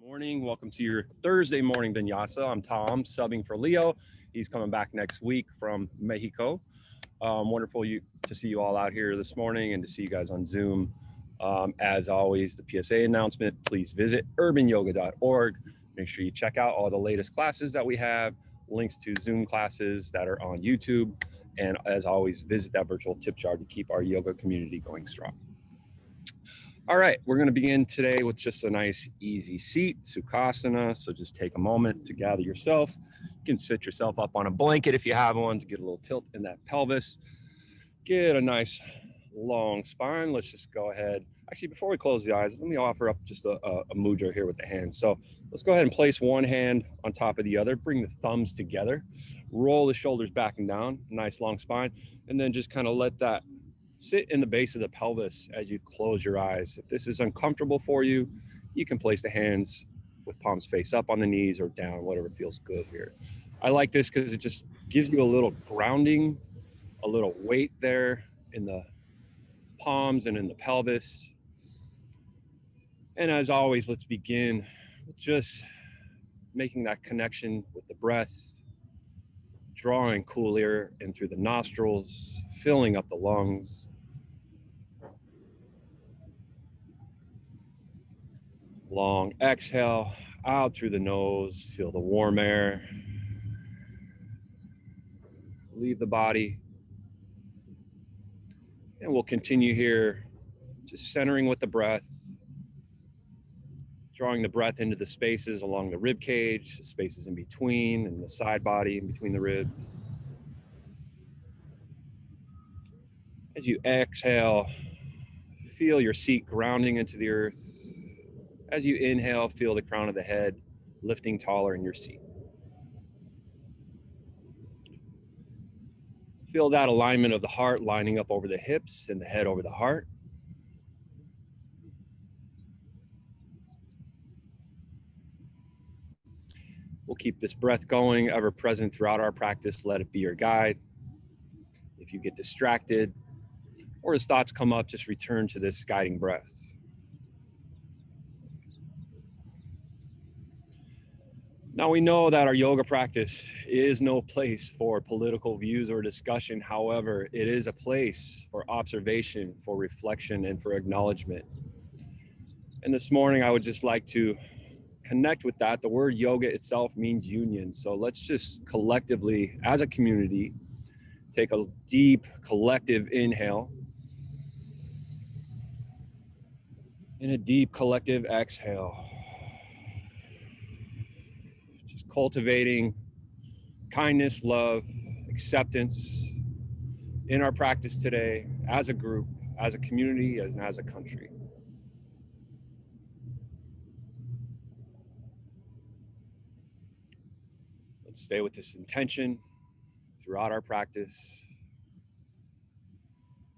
Morning. Welcome to your Thursday morning vinyasa. I'm Tom, subbing for Leo. He's coming back next week from Mexico. Wonderful to see you all out here this morning and to see you guys on Zoom. As always, the PSA announcement, please visit urbanyoga.org. Make sure you check out all the latest classes that we have, links to Zoom classes that are on YouTube. And as always, visit that virtual tip jar to keep our yoga community going strong. All right, we're going to begin today with just a nice easy seat, Sukhasana. So just take a moment to gather yourself. You can sit yourself up on a blanket if you have one to get a little tilt in that pelvis. Get a nice long spine. Let's just go ahead. Actually, before we close the eyes, let me offer up just a mudra here with the hands. So let's go ahead and place one hand on top of the other. Bring the thumbs together. Roll the shoulders back and down. Nice long spine. And then just kind of let that sit in the base of the pelvis as you close your eyes. If this is uncomfortable for you, you can place the hands with palms face up on the knees or down, whatever feels good here. I like this because it just gives you a little grounding, a little weight there in the palms and in the pelvis. And as always, let's begin with just making that connection with the breath, drawing cool air in through the nostrils, filling up the lungs. Long exhale out through the nose, feel the warm air. Leave the body. And we'll continue here, just centering with the breath, drawing the breath into the spaces along the rib cage, the spaces in between, and the side body in between the ribs. As you exhale, feel your seat grounding into the earth. As you inhale, feel the crown of the head lifting taller in your seat. Feel that alignment of the heart lining up over the hips and the head over the heart. We'll keep this breath going, ever present throughout our practice. Let it be your guide. If you get distracted or as thoughts come up, just return to this guiding breath. Now we know that our yoga practice is no place for political views or discussion. However, it is a place for observation, for reflection, and for acknowledgement. And this morning, I would just like to connect with that. The word yoga itself means union. So let's just collectively, as a community, take a deep collective inhale and a deep collective exhale. Just cultivating kindness, love, acceptance in our practice today, as a group, as a community, and as a country. Let's stay with this intention throughout our practice,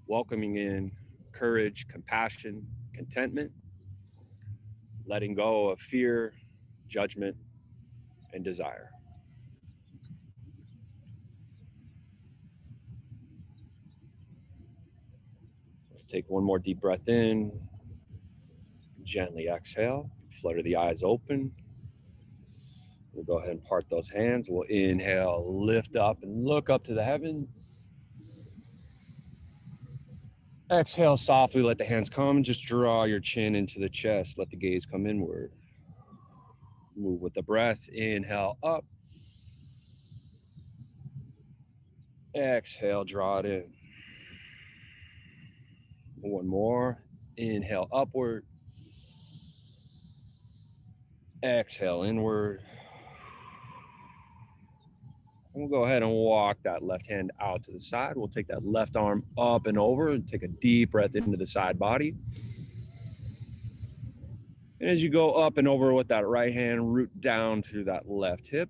welcoming in courage, compassion, contentment, letting go of fear, judgment, and desire. Let's take one more deep breath in, gently exhale, flutter the eyes open. We'll go ahead and part those hands. We'll inhale, lift up and look up to the heavens. Exhale softly, let the hands come. Just draw your chin into the chest. Let the gaze come inward. Move with the breath. Inhale up. Exhale, draw it in. One more. Inhale upward. Exhale inward. We'll go ahead and walk that left hand out to the side. We'll take that left arm up and over and take a deep breath into the side body. And as you go up and over with that right hand, root down to that left hip.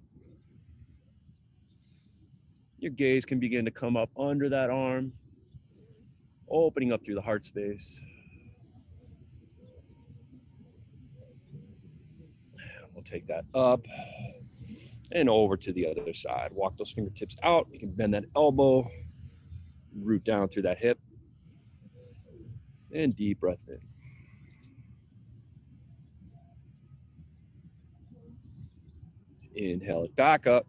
Your gaze can begin to come up under that arm, opening up through the heart space. We'll take that up and over to the other side. Walk those fingertips out. You can bend that elbow, root down through that hip, and deep breath in. Inhale it back up.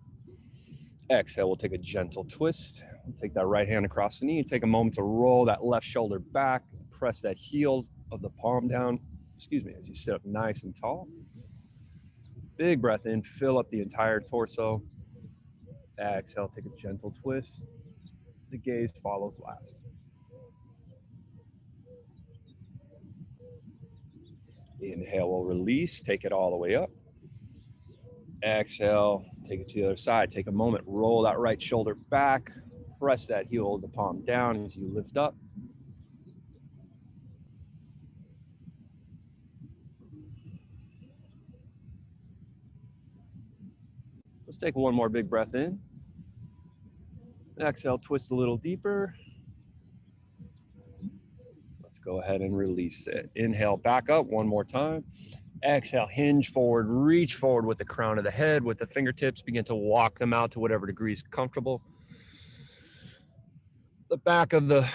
Exhale, we'll take a gentle twist. We'll take that right hand across the knee and take a moment to roll that left shoulder back. Press that heel of the palm down, as you sit up nice and tall. Big breath in, fill up the entire torso. Exhale, take a gentle twist. The gaze follows last. Inhale, we'll release, take it all the way up. Exhale, take it to the other side. Take a moment, roll that right shoulder back. Press that heel of the palm down as you lift up. Let's take one more big breath in. Exhale, twist a little deeper. Let's go ahead and release it. Inhale, back up one more time. Exhale, hinge forward, reach forward with the crown of the head, with the fingertips, begin to walk them out to whatever degree is comfortable. The back of the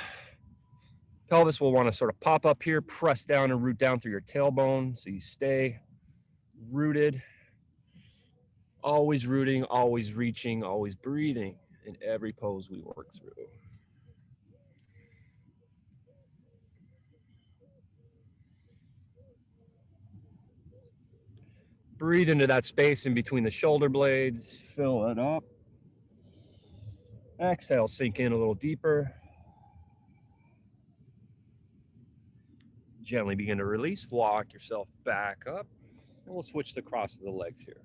pelvis will want to sort of pop up here, press down and root down through your tailbone so you stay rooted. Always rooting, always reaching, always breathing in every pose we work through. Breathe into that space in between the shoulder blades, fill it up. Exhale, sink in a little deeper. Gently begin to release, walk yourself back up, and we'll switch the cross of the legs here.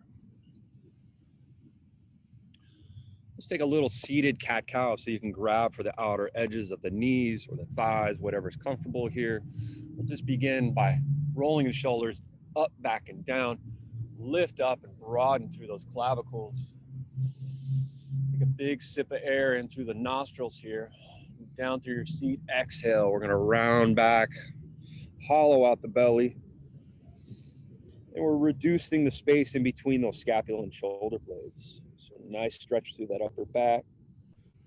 Let's take a little seated cat-cow so you can grab for the outer edges of the knees or the thighs, whatever's comfortable here. We'll just begin by rolling the shoulders up, back, and down. Lift up and broaden through those clavicles. Take a big sip of air in through the nostrils here. Down through your seat, exhale. We're gonna round back, hollow out the belly. And we're reducing the space in between those scapula and shoulder blades. So nice stretch through that upper back.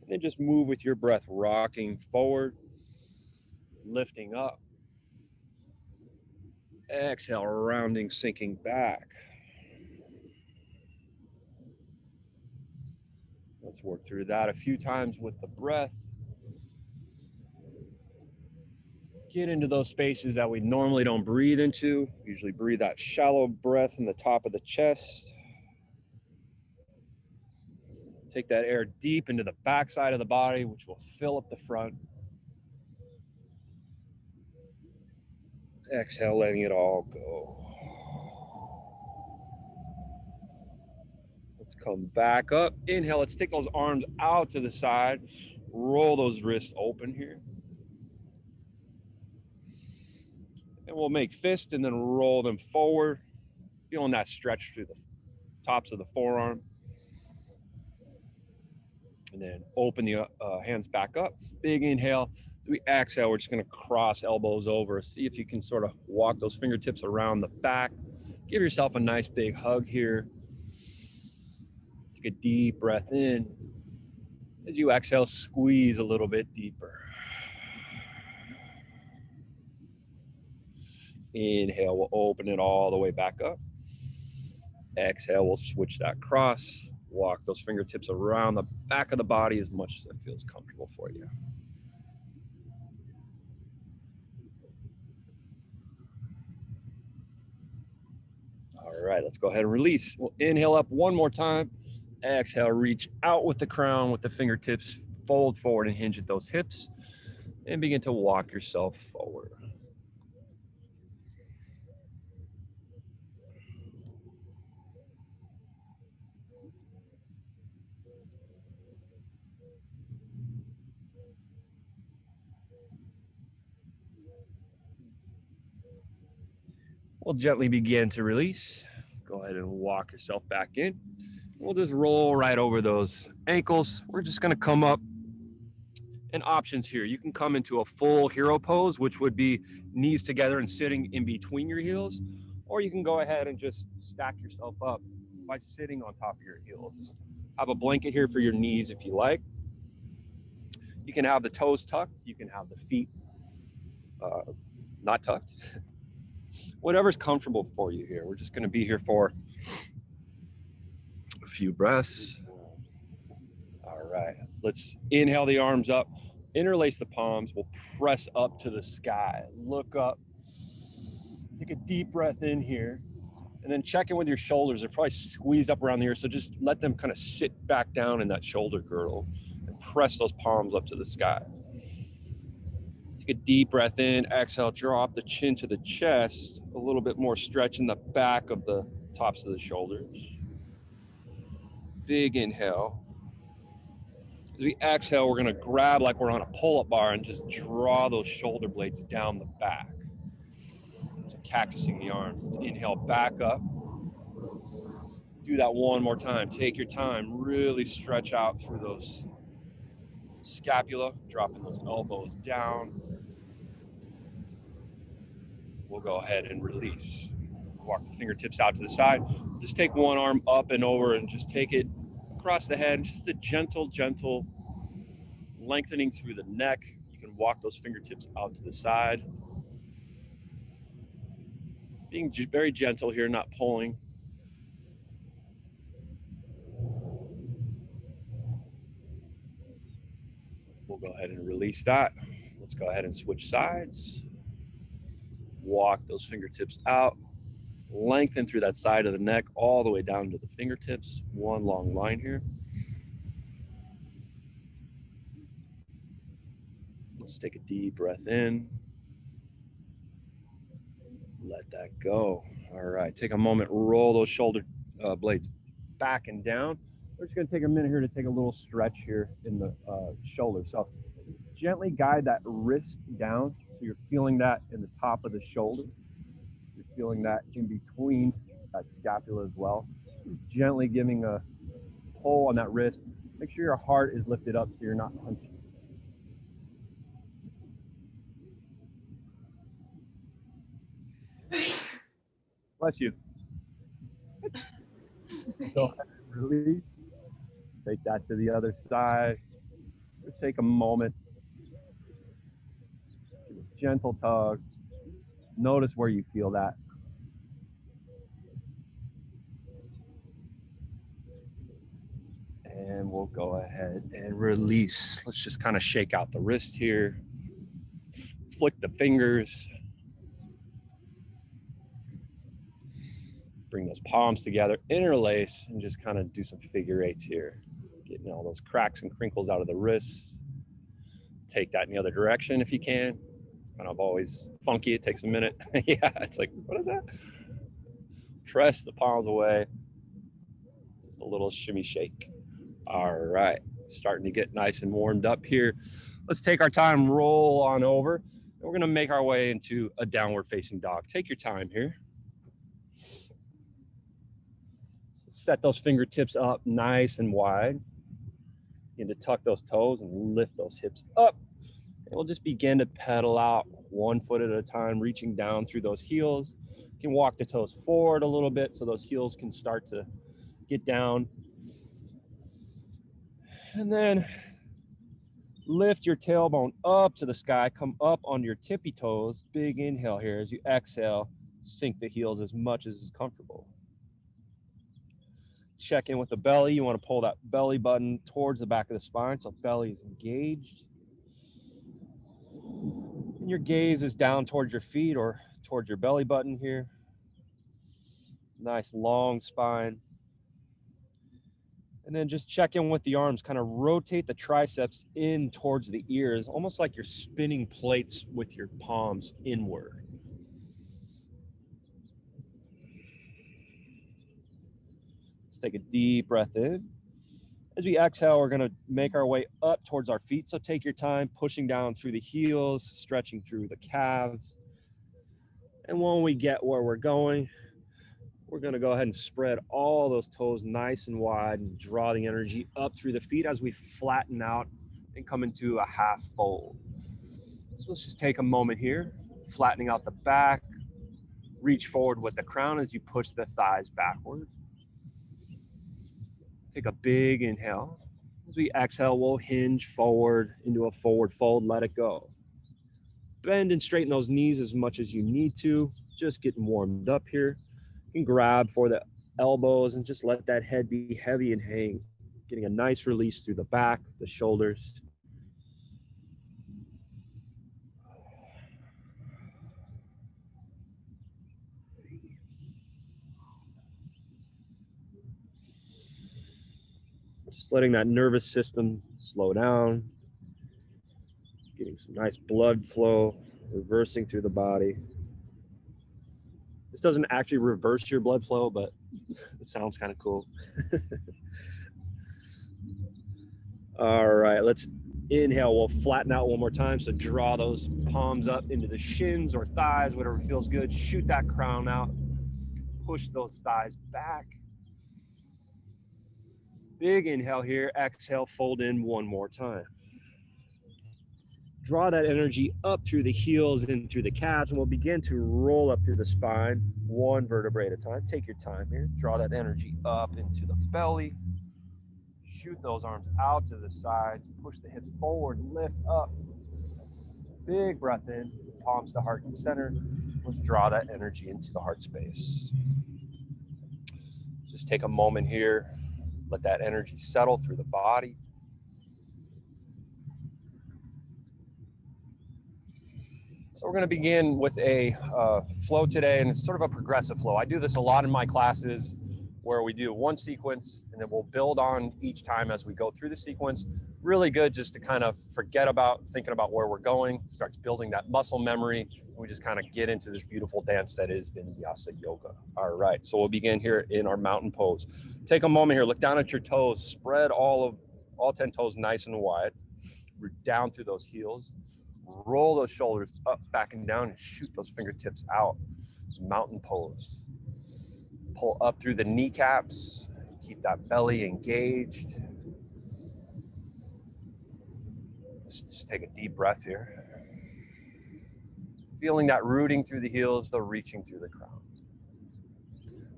And then just move with your breath, rocking forward, lifting up. Exhale, rounding, sinking back. Let's work through that a few times with the breath. Get into those spaces that we normally don't breathe into. Usually breathe that shallow breath in the top of the chest. Take that air deep into the back side of the body, which will fill up the front. Exhale, letting it all go. Let's come back up. Inhale, let's take those arms out to the side. Roll those wrists open here. And we'll make fists and then roll them forward. Feeling that stretch through the tops of the forearm. And then open the hands back up. Big inhale. As we exhale, we're just gonna cross elbows over. See if you can sort of walk those fingertips around the back. Give yourself a nice big hug here. Take a deep breath in. As you exhale, squeeze a little bit deeper. Inhale, we'll open it all the way back up. Exhale, we'll switch that cross. Walk those fingertips around the back of the body as much as it feels comfortable for you. All right, let's go ahead and release. We'll inhale up one more time. Exhale, reach out with the crown with the fingertips, fold forward and hinge at those hips, and begin to walk yourself forward. We'll gently begin to release. Go ahead and walk yourself back in. We'll just roll right over those ankles. We're just gonna come up. And options here. You can come into a full hero pose, which would be knees together and sitting in between your heels. Or you can go ahead and just stack yourself up by sitting on top of your heels. Have a blanket here for your knees if you like. You can have the toes tucked. You can have the feet not tucked. Whatever's comfortable for you here. We're just gonna be here for few breaths. All right, let's inhale the arms up, interlace the palms. We'll press up to the sky, look up, take a deep breath in here, and then check in with your shoulders. They're probably squeezed up around the ear, so just let them kind of sit back down in that shoulder girdle and press those palms up to the sky. Take a deep breath in, exhale, drop the chin to the chest, a little bit more stretch in the back of the tops of the shoulders. Big inhale. As we exhale, we're gonna grab like we're on a pull-up bar and just draw those shoulder blades down the back. So cactusing the arms. Let's inhale back up. Do that one more time. Take your time, really stretch out through those scapula, dropping those elbows down. We'll go ahead and release. Walk the fingertips out to the side. Just take one arm up and over and just take it across the head. Just a gentle, gentle lengthening through the neck. You can walk those fingertips out to the side. Being very gentle here, not pulling. We'll go ahead and release that. Let's go ahead and switch sides. Walk those fingertips out. Lengthen through that side of the neck all the way down to the fingertips. One long line here. Let's take a deep breath in. Let that go. All right, take a moment, roll those shoulder blades back and down. We're just gonna take a minute here to take a little stretch here in the shoulder. So gently guide that wrist down. So you're feeling that in the top of the shoulder. You're feeling that in between that scapula as well. Gently giving a pull on that wrist. Make sure your heart is lifted up so you're not hunching. Bless you. Go ahead and release. Take that to the other side. Just take a moment. Gentle tug. Notice where you feel that. And we'll go ahead and release. Let's just kind of shake out the wrist here. Flick the fingers. Bring those palms together, interlace, and just kind of do some figure eights here. Getting all those cracks and crinkles out of the wrists. Take that in the other direction if you can. It's kind of always funky. It takes a minute. Yeah, it's like, what is that? Press the palms away. Just a little shimmy shake. All right, starting to get nice and warmed up here. Let's take our time, roll on over. And we're gonna make our way into a downward facing dog. Take your time here. Set those fingertips up nice and wide. Begin to tuck those toes and lift those hips up. And we'll just begin to pedal out one foot at a time, reaching down through those heels. You can walk the toes forward a little bit so those heels can start to get down. And then lift your tailbone up to the sky, come up on your tippy toes. Big inhale here. As you exhale, sink the heels as much as is comfortable. Check in with the belly. You want to pull that belly button towards the back of the spine so belly is engaged. And your gaze is down towards your feet or towards your belly button here. Nice long spine. And then just check in with the arms. Kind of rotate the triceps in towards the ears, almost like you're spinning plates with your palms inward. Take a deep breath in. As we exhale, we're going to make our way up towards our feet. So take your time pushing down through the heels, stretching through the calves. And when we get where we're going, we're going to go ahead and spread all those toes nice and wide and draw the energy up through the feet as we flatten out and come into a half fold. So let's just take a moment here, flattening out the back. Reach forward with the crown as you push the thighs backward. Take a big inhale. As we exhale, we'll hinge forward into a forward fold, let it go. Bend and straighten those knees as much as you need to. Just getting warmed up here. You can grab for the elbows, and just let that head be heavy and hang. Getting a nice release through the back, the shoulders. Just letting that nervous system slow down. Getting some nice blood flow, reversing through the body. This doesn't actually reverse your blood flow, but it sounds kind of cool. All right, let's inhale. We'll flatten out one more time. So draw those palms up into the shins or thighs, whatever feels good. Shoot that crown out. Push those thighs back. Big inhale here. Exhale, fold in one more time. Draw that energy up through the heels and through the calves, and we'll begin to roll up through the spine, one vertebrae at a time. Take your time here. Draw that energy up into the belly. Shoot those arms out to the sides. Push the hips forward, lift up. Big breath in, palms to heart and center. Let's draw that energy into the heart space. Just take a moment here. Let that energy settle through the body. So we're going to begin with a flow today, and it's sort of a progressive flow. I do this a lot in my classes where we do one sequence and then we'll build on each time as we go through the sequence. Really good just to kind of forget about thinking about where we're going, starts building that muscle memory, and we just kind of get into this beautiful dance that is Vinyasa Yoga. All right, so we'll begin here in our mountain pose. Take a moment here, look down at your toes, spread all 10 toes nice and wide, root down through those heels. Roll those shoulders up, back, and down, and shoot those fingertips out. Mountain pose. Pull up through the kneecaps. Keep that belly engaged. Just take a deep breath here. Feeling that rooting through the heels, the reaching through the crown.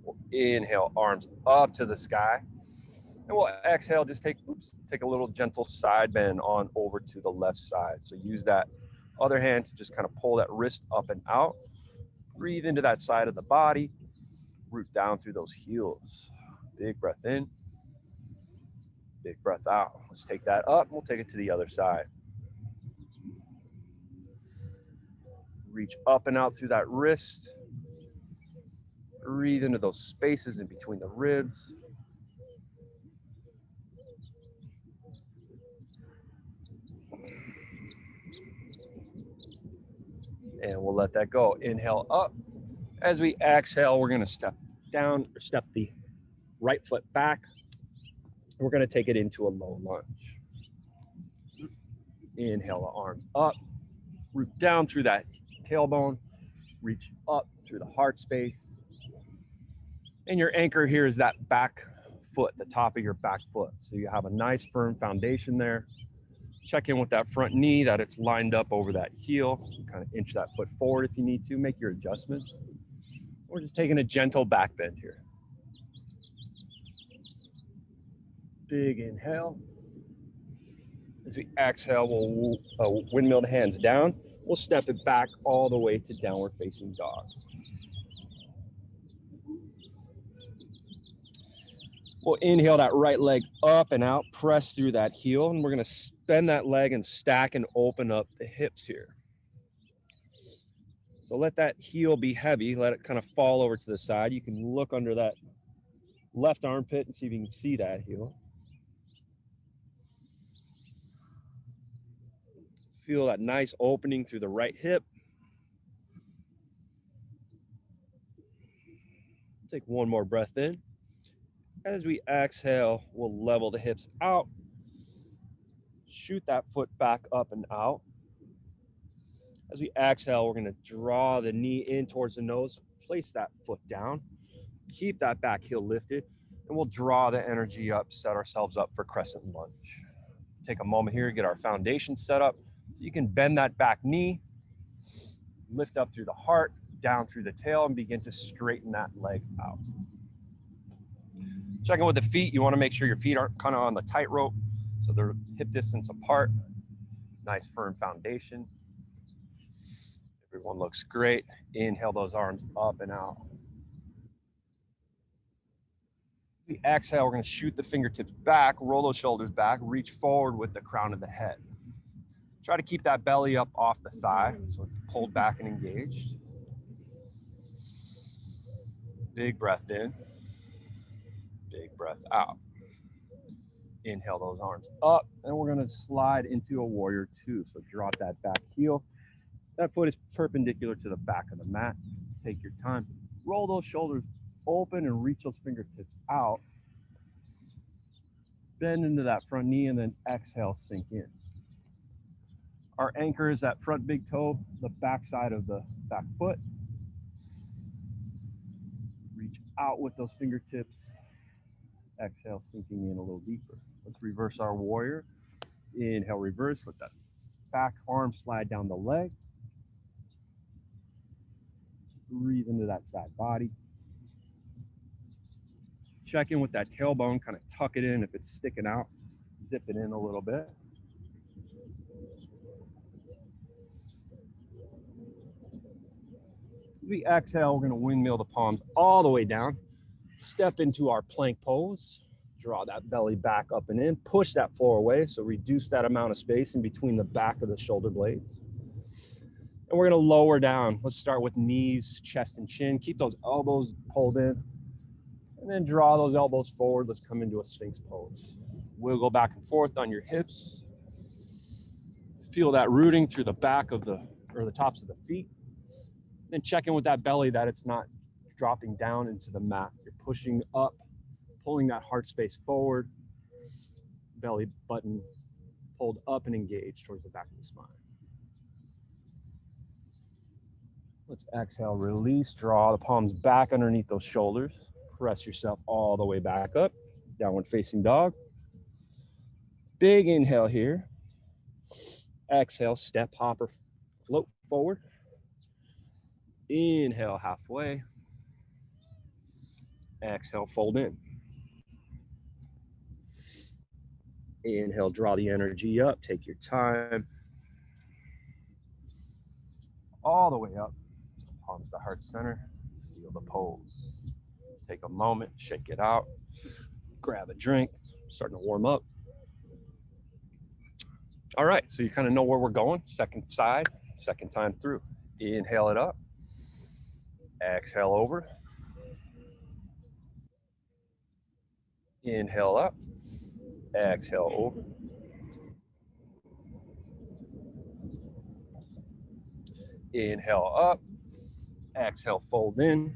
We'll inhale, arms up to the sky. And we'll exhale, just take a little gentle side bend on over to the left side. So use that other hand to just kind of pull that wrist up and out. Breathe into that side of the body. Root down through those heels. Big breath in. Big breath out. Let's take that up. We'll take it to the other side. Reach up and out through that wrist. Breathe into those spaces in between the ribs. And we'll let that go. Inhale up. As we exhale, we're gonna step down, or step the right foot back. We're gonna take it into a low lunge. Inhale the arms up, root down through that tailbone, reach up through the heart space. And your anchor here is that back foot, the top of your back foot. So you have a nice firm foundation there. Check in with that front knee, that it's lined up over that heel. Kind of inch that foot forward if you need to, make your adjustments. We're just taking a gentle back bend here. Big inhale. As we exhale, we'll windmill the hands down. We'll step it back all the way to downward facing dog. We'll inhale that right leg up and out, press through that heel, and we're gonna bend that leg and stack and open up the hips here. So let that heel be heavy, let it kind of fall over to the side. You can look under that left armpit and see if you can see that heel. Feel that nice opening through the right hip. Take one more breath in. As we exhale, we'll level the hips out. Shoot that foot back up and out. As we exhale, we're gonna draw the knee in towards the nose, place that foot down, keep that back heel lifted, and we'll draw the energy up, set ourselves up for crescent lunge. Take a moment here to get our foundation set up. So you can bend that back knee, lift up through the heart, down through the tail, and begin to straighten that leg out. Check in with the feet. You want to make sure your feet aren't kind of on the tightrope, so they're hip distance apart. Nice firm foundation. Everyone looks great. Inhale those arms up and out. We exhale, we're going to shoot the fingertips back, roll those shoulders back, reach forward with the crown of the head. Try to keep that belly up off the thigh, so it's pulled back and engaged. Big breath in, big breath out. Inhale those arms up, and we're going to slide into a warrior two. So drop that back heel. That foot is perpendicular to the back of the mat. Take your time. Roll those shoulders open and reach those fingertips out. Bend into that front knee and then exhale, sink in. Our anchor is that front big toe, the back side of the back foot. Reach out with those fingertips. Exhale, sinking in a little deeper. Let's reverse our warrior. Inhale, reverse. Let that back arm slide down the leg. Breathe into that side body. Check in with that tailbone, kind of tuck it in if it's sticking out. Zip it in a little bit. We exhale, we're going to windmill the palms all the way down. Step into our plank pose. Draw that belly back up and in. Push that floor away, so reduce that amount of space in between the back of the shoulder blades. And we're going to lower down. Let's start with knees, chest, and chin. Keep those elbows pulled in. And then draw those elbows forward. Let's come into a Sphinx pose. Wiggle back and forth on your hips. Feel that rooting through the back of the tops of the feet. Then check in with that belly that it's not dropping down into the mat. You're pushing up, pulling that heart space forward. Belly button pulled up and engaged towards the back of the spine. Let's exhale, release, draw the palms back underneath those shoulders. Press yourself all the way back up. Downward facing dog. Big inhale here. Exhale, step, hopper, float forward. Inhale, halfway. Exhale, fold in. Inhale, draw the energy up. Take your time. All the way up. Palms to heart center. Seal the pose. Take a moment, shake it out. Grab a drink. Starting to warm up. All right, so you kind of know where we're going. Second side, second time through. Inhale it up. Exhale over. Inhale up. Exhale over. Inhale up. Exhale, fold in.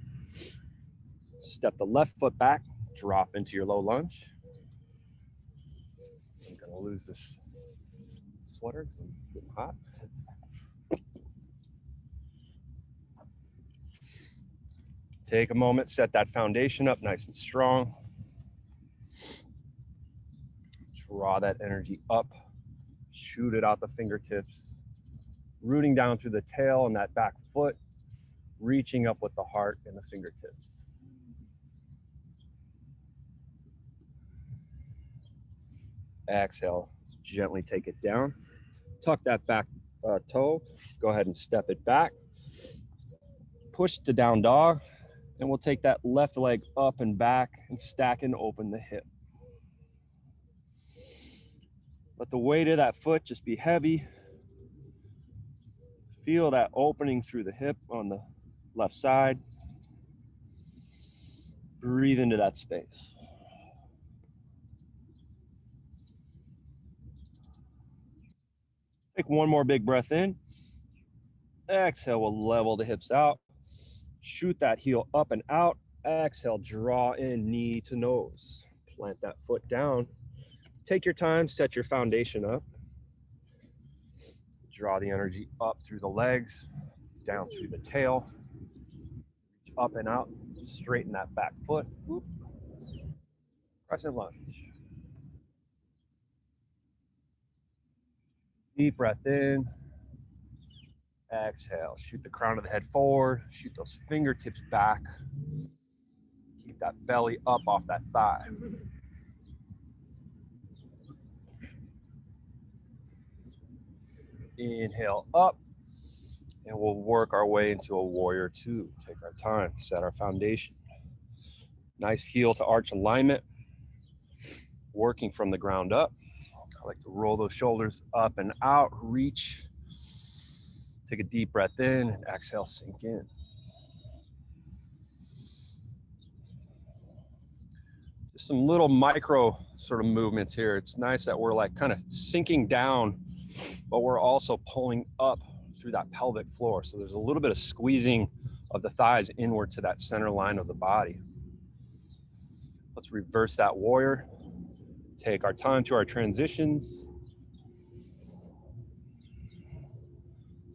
Step the left foot back. Drop into your low lunge. I'm going to lose this sweater because I'm getting hot. Take a moment, set that foundation up nice and strong. Draw that energy up, shoot it out the fingertips, rooting down through the tail and that back foot, reaching up with the heart and the fingertips. Exhale, gently take it down. Tuck that back toe, go ahead and step it back. Push to down dog, and we'll take that left leg up and back and stack and open the hip. Let the weight of that foot just be heavy. Feel that opening through the hip on the left side. Breathe into that space. Take one more big breath in. Exhale, we'll level the hips out. Shoot that heel up and out. Exhale, draw in knee to nose. Plant that foot down. Take your time, set your foundation up. Draw the energy up through the legs, down through the tail. Up and out, straighten that back foot. Whoop. Crescent lunge. Deep breath in. Exhale, shoot the crown of the head forward, shoot those fingertips back. Keep that belly up off that thigh. Inhale up, and we'll work our way into a warrior two. Take our time, set our foundation. Nice heel to arch alignment, working from the ground up. I like to roll those shoulders up and out, reach. Take a deep breath in and exhale, sink in. Just some little micro sort of movements here. It's nice that we're like kind of sinking down, but we're also pulling up through that pelvic floor. So there's a little bit of squeezing of the thighs inward to that center line of the body. Let's reverse that warrior. Take our time to our transitions.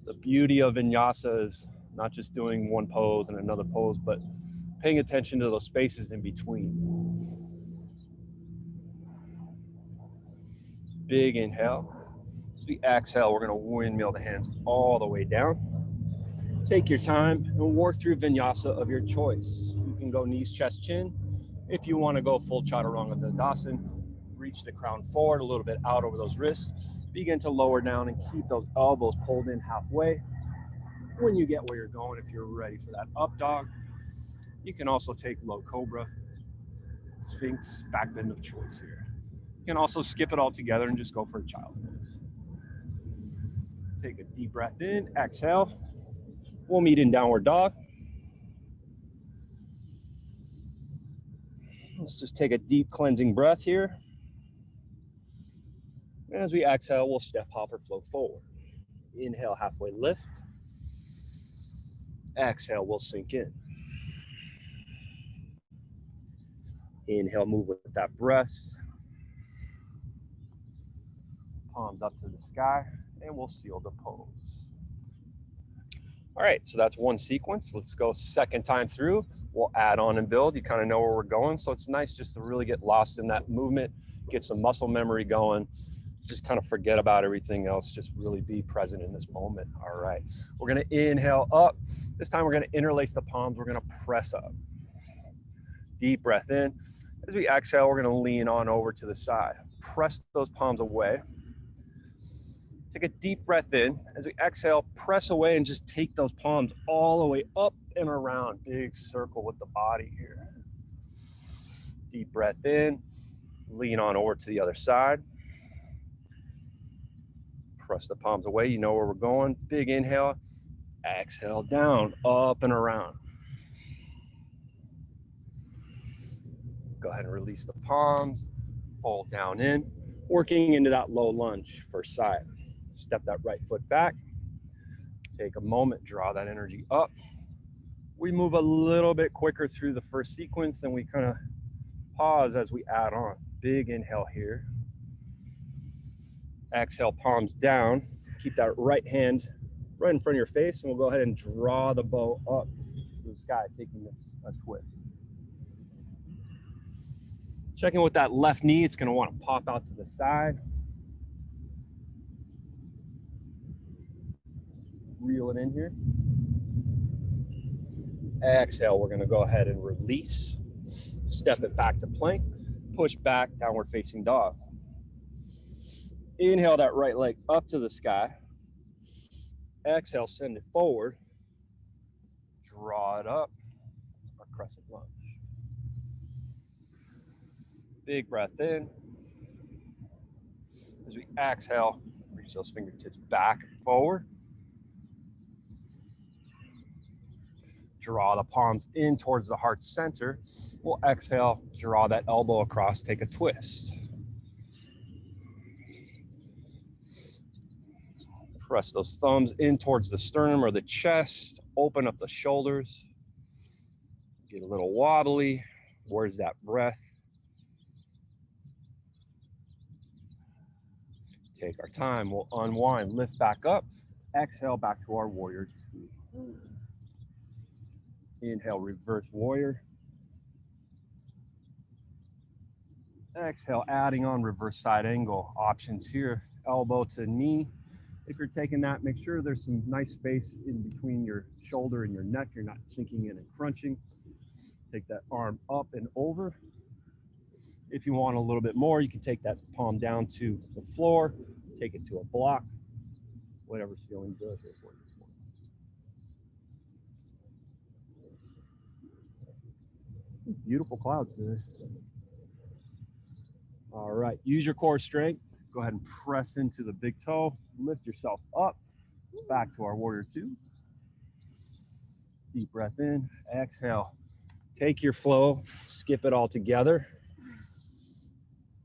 The beauty of vinyasa is not just doing one pose and another pose, but paying attention to those spaces in between. Big inhale. As we exhale, we're gonna windmill the hands all the way down. Take your time and work through vinyasa of your choice. You can go knees, chest, chin. If you wanna go full chaturanga dandasana, reach the crown forward a little bit out over those wrists. Begin to lower down and keep those elbows pulled in halfway. When you get where you're going, if you're ready for that up dog, you can also take low cobra, sphinx, back bend of choice here. You can also skip it all together and just go for a child pose. Take a deep breath in, exhale. We'll meet in downward dog. Let's just take a deep cleansing breath here. And as we exhale, we'll step, hop, or float forward. Inhale, halfway lift. Exhale, we'll sink in. Inhale, move with that breath. Palms up to the sky, and we'll seal the pose. All right, so that's one sequence. Let's go second time through. We'll add on and build. You kind of know where we're going, so it's nice just to really get lost in that movement, get some muscle memory going, just kind of forget about everything else, just really be present in this moment. All right, we're gonna inhale up. This time we're gonna interlace the palms, we're gonna press up. Deep breath in. As we exhale, we're gonna lean on over to the side. Press those palms away. Take a deep breath in. As we exhale, press away and just take those palms all the way up and around. Big circle with the body here. Deep breath in. Lean on over to the other side. Press the palms away. You know where we're going. Big inhale. Exhale down, up and around. Go ahead and release the palms. Fold down in. Working into that low lunge, first side. Step that right foot back. Take a moment, draw that energy up. We move a little bit quicker through the first sequence and we kind of pause as we add on. Big inhale here. Exhale, palms down. Keep that right hand right in front of your face, and we'll go ahead and draw the bow up to the sky, taking a twist. Checking with that left knee, it's going to want to pop out to the side. Reel it in here. Exhale, we're going to go ahead and release. Step it back to plank. Push back, downward facing dog. Inhale that right leg up to the sky. Exhale, send it forward. Draw it up. Our crescent lunge. Big breath in. As we exhale, reach those fingertips back and forward. Draw the palms in towards the heart center. We'll exhale, draw that elbow across, take a twist. Press those thumbs in towards the sternum or the chest. Open up the shoulders. Get a little wobbly. Where's that breath? Take our time. We'll unwind, lift back up. Exhale back to our warrior two. Inhale, reverse warrior. Exhale, adding on reverse side angle. Options here, elbow to knee. If you're taking that, make sure there's some nice space in between your shoulder and your neck. You're not sinking in and crunching. Take that arm up and over. If you want a little bit more, you can take that palm down to the floor, take it to a block, whatever's feeling good here for you. Beautiful clouds today. All right, use your core strength. Go ahead and press into the big toe. Lift yourself up. Back to our warrior two. Deep breath in, exhale. Take your flow, skip it all together.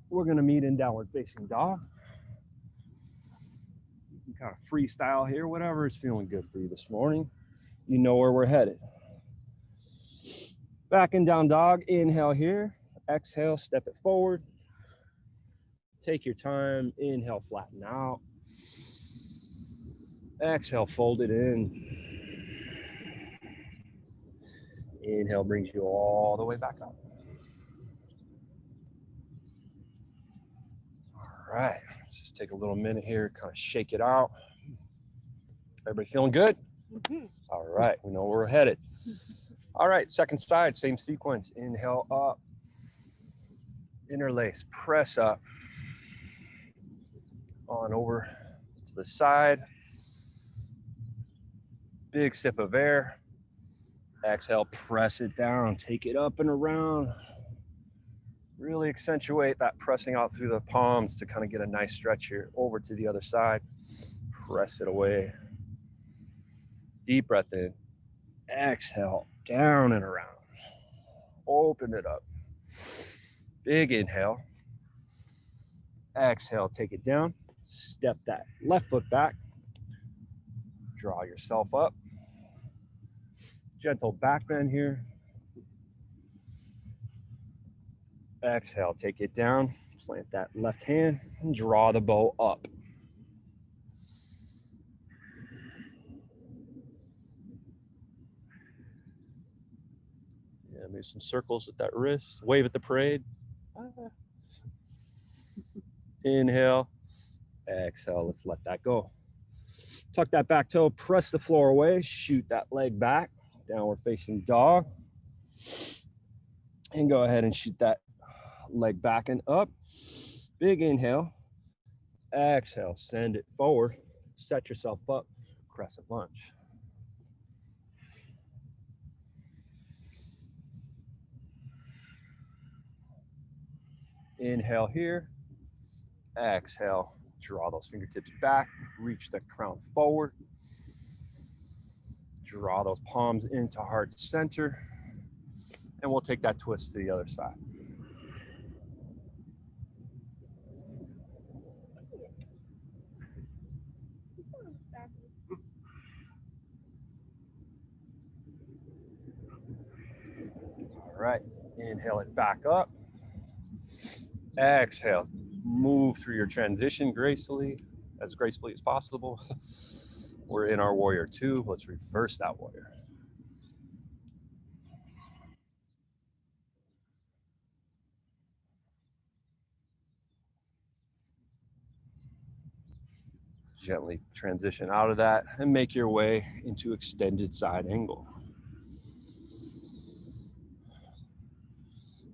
We're gonna meet in downward facing dog. You can kind of freestyle here, whatever is feeling good for you this morning. You know where we're headed. Back and down dog, inhale here, exhale, step it forward. Take your time, inhale, flatten out. Exhale, fold it in. Inhale brings you all the way back up. All right, let's just take a little minute here, kind of shake it out. Everybody feeling good? All right, we know where we're headed. All right, second side, same sequence. Inhale up, interlace, press up, on over to the side. Big sip of air. Exhale, press it down, take it up and around. Really accentuate that pressing out through the palms to kind of get a nice stretch here. Over to the other side, press it away. Deep breath in. Exhale, down and around. Open it up. Big inhale. Exhale, take it down. Step that left foot back. Draw yourself up. Gentle back bend here. Exhale, take it down. Plant that left hand and draw the bow up. Yeah, maybe some circles with that wrist. Wave at the parade. Inhale. Exhale, let's let that go. Tuck that back toe, press the floor away, shoot that leg back, downward facing dog. And go ahead and shoot that leg back and up. Big inhale. Exhale, send it forward. Set yourself up, crescent lunge. Inhale here. Exhale, draw those fingertips back, reach the crown forward. Draw those palms into heart center. And we'll take that twist to the other side. All right, inhale it back up. Exhale, move through your transition gracefully, as gracefully as possible. We're in our warrior two. Let's reverse that warrior. Gently transition out of that and make your way into extended side angle.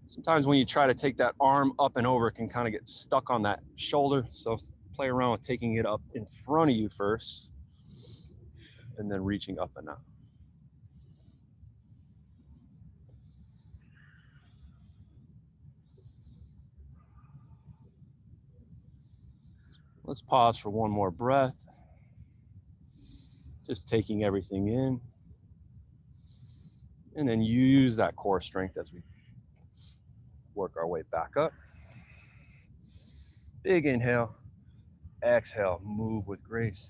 Sometimes when you try to take that arm up and over, it can kind of get stuck on that shoulder. So play around with taking it up in front of you first and then reaching up and out. Let's pause for one more breath. Just taking everything in. And then use that core strength as we work our way back up. Big inhale. Exhale, move with grace.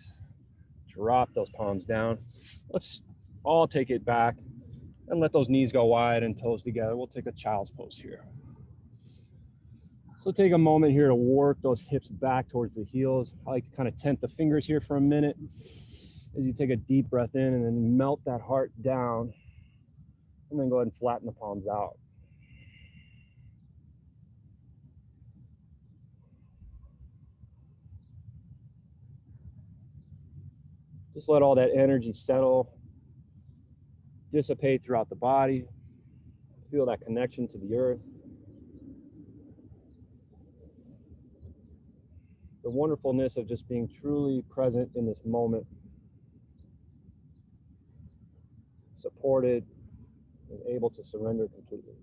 Drop those palms down. Let's all take it back and let those knees go wide and toes together. We'll take a child's pose here. So take a moment here to work those hips back towards the heels. I like to kind of tent the fingers here for a minute as you take a deep breath in and then melt that heart down. And then go ahead and flatten the palms out. Just let all that energy settle, dissipate throughout the body. Feel that connection to the earth. The wonderfulness of just being truly present in this moment. Supported and able to surrender completely.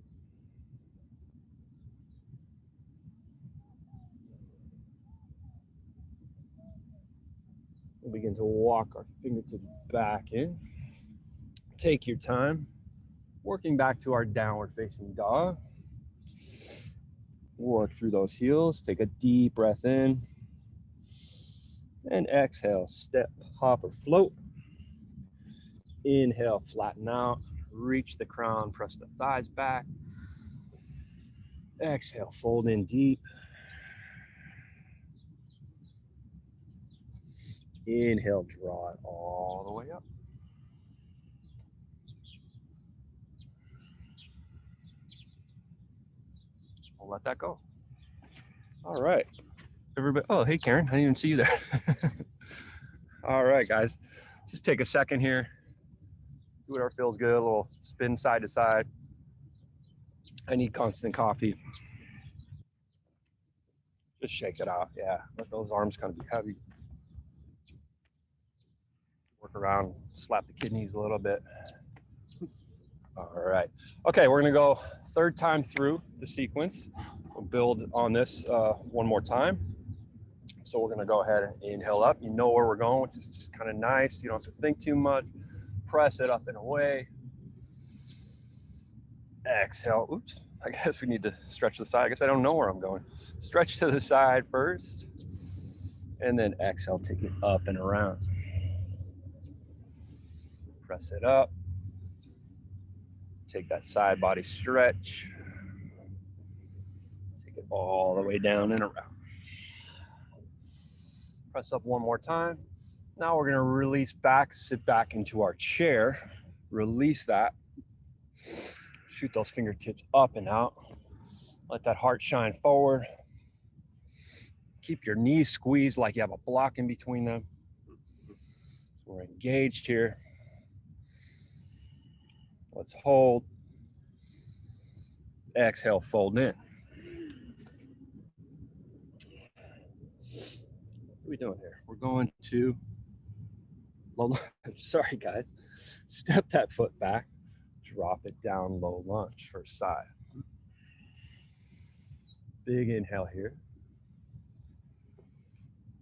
We'll begin to walk our fingertips back in. Take your time, working back to our downward facing dog. Work through those heels. Take a deep breath in. And exhale, step, hop, or float. Inhale, flatten out. Reach the crown, press the thighs back. Exhale, fold in deep. Inhale, draw it all the way up. We'll let that go. All right. Everybody, oh, hey, Karen, I didn't even see you there. All right, guys, just take a second here. Do whatever feels good, a little spin side to side. I need constant coffee. Just shake it out, yeah. Let those arms kind of be heavy. Work around, slap the kidneys a little bit. All right, okay, we're gonna go third time through the sequence. We'll build on this one more time. So we're gonna go ahead and inhale up. You know where we're going, which is just kind of nice. You don't have to think too much. Press it up and away. Exhale, oops. I guess we need to stretch the side. I guess I don't know where I'm going. Stretch to the side first, and then exhale, take it up and around. Press it up. Take that side body stretch. Take it all the way down and around. Press up one more time. Now we're gonna release back, sit back into our chair. Release that. Shoot those fingertips up and out. Let that heart shine forward. Keep your knees squeezed like you have a block in between them. So we're engaged here. Let's hold. Exhale, fold in. What are we doing here? We're going to low lunge. Sorry, guys. Step that foot back. Drop it down, low lunge, first side. Big inhale here.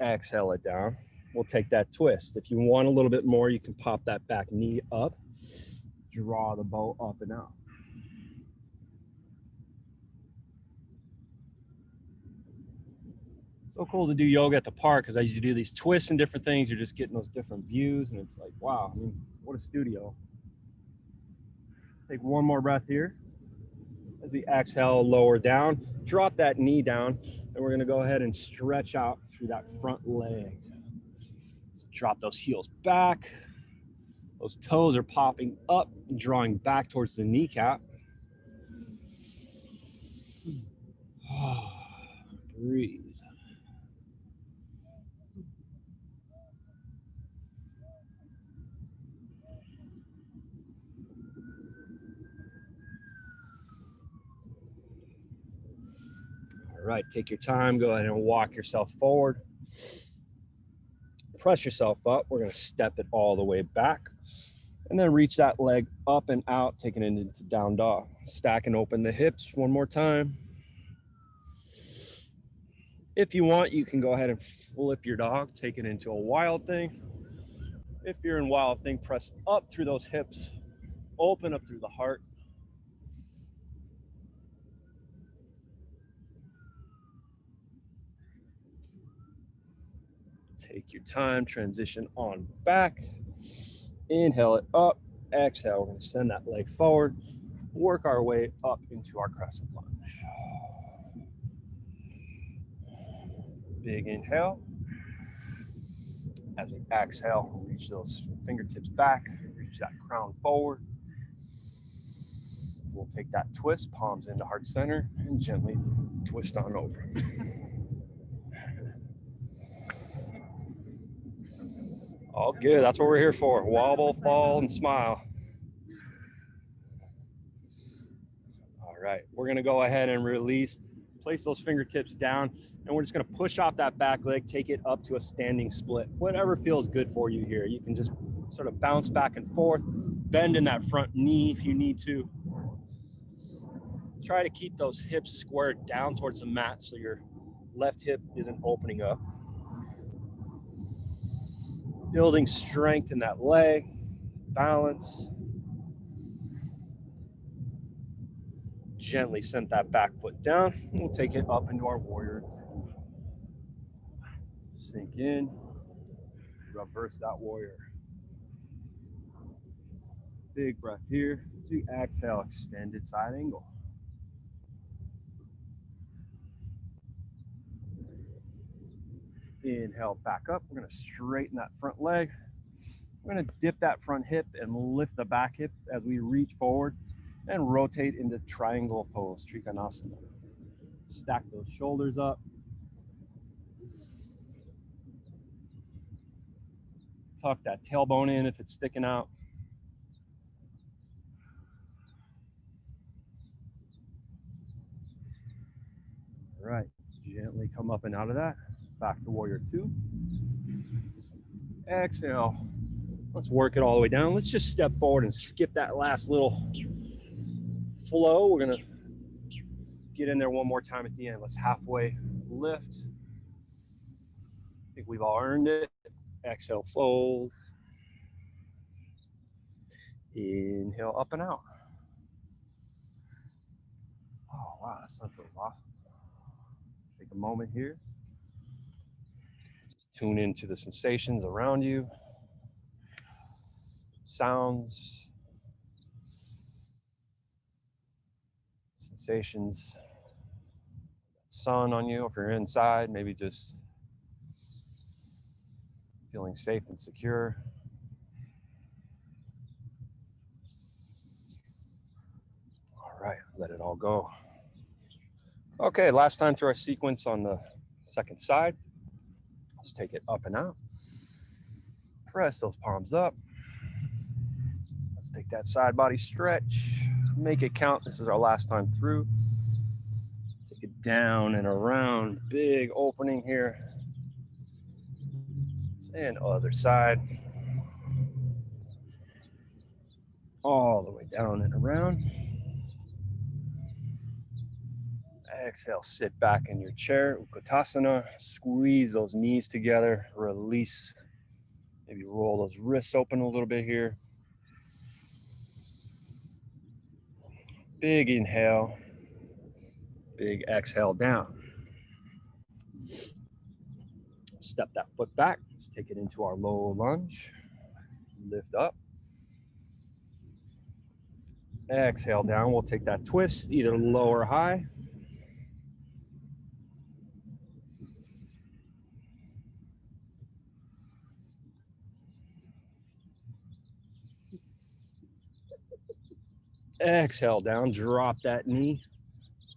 Exhale it down. We'll take that twist. If you want a little bit more, you can pop that back knee up. Draw the bow up and out. So cool to do yoga at the park because as you do these twists and different things, you're just getting those different views, and it's like, wow, I mean, what a studio. Take one more breath here. As we exhale, lower down, drop that knee down, and we're gonna go ahead and stretch out through that front leg. So drop those heels back. Those toes are popping up and drawing back towards the kneecap. Breathe. All right, take your time, go ahead and walk yourself forward. Press yourself up. We're gonna step it all the way back and then reach that leg up and out, taking it into down dog. Stack and open the hips one more time. If you want, you can go ahead and flip your dog, take it into a wild thing. If you're in wild thing, press up through those hips, open up through the heart. Take your time, transition on back. Inhale it up, exhale, we're gonna send that leg forward, work our way up into our crescent lunge. Big inhale. As we exhale, reach those fingertips back, reach that crown forward. We'll take that twist, palms into heart center, and gently twist on over. All good, that's what we're here for. Wobble, fall, and smile. All right, we're gonna go ahead and release, place those fingertips down, and we're just gonna push off that back leg, take it up to a standing split. Whatever feels good for you here. You can just sort of bounce back and forth, bend in that front knee if you need to. Try to keep those hips squared down towards the mat so your left hip isn't opening up. Building strength in that leg, balance. Gently send that back foot down. We'll take it up into our warrior. Sink in, reverse that warrior. Big breath here. As you exhale, extended side angle. Inhale, back up. We're gonna straighten that front leg. We're gonna dip that front hip and lift the back hip as we reach forward and rotate into triangle pose, Trikonasana. Stack those shoulders up. Tuck that tailbone in if it's sticking out. All right, gently come up and out of that. Back to warrior two. Exhale. Let's work it all the way down. Let's just step forward and skip that last little flow. We're gonna get in there one more time at the end. Let's halfway lift. I think we've all earned it. Exhale, fold. Inhale, up and out. Oh, wow, that sun feels awesome. Take a moment here. Just tune into the sensations around you. Sounds. Sensations. Sun on you. If you're inside, maybe just feeling safe and secure. All right, let it all go. Okay, last time through our sequence on the second side. Let's take it up and out. Press those palms up. Let's take that side body stretch. Make it count. This is our last time through. Take it down and around. Big opening here. And other side. All the way down and around. Exhale, sit back in your chair, Utkatasana. Squeeze those knees together, release. Maybe roll those wrists open a little bit here. Big inhale, big exhale down. Step that foot back, let's take it into our low lunge. Lift up. Exhale down, we'll take that twist, either low or high. Exhale down, drop that knee.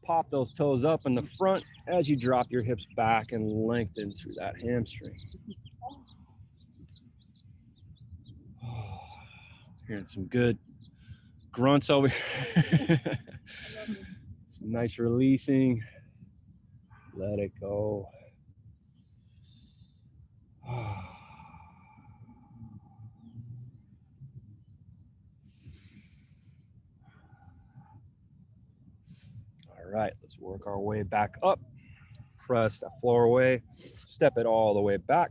Pop those toes up in the front as you drop your hips back and lengthen through that hamstring. Hearing some good grunts over here. Some nice releasing. Let it go. All right, let's work our way back up. Press that floor away. Step it all the way back.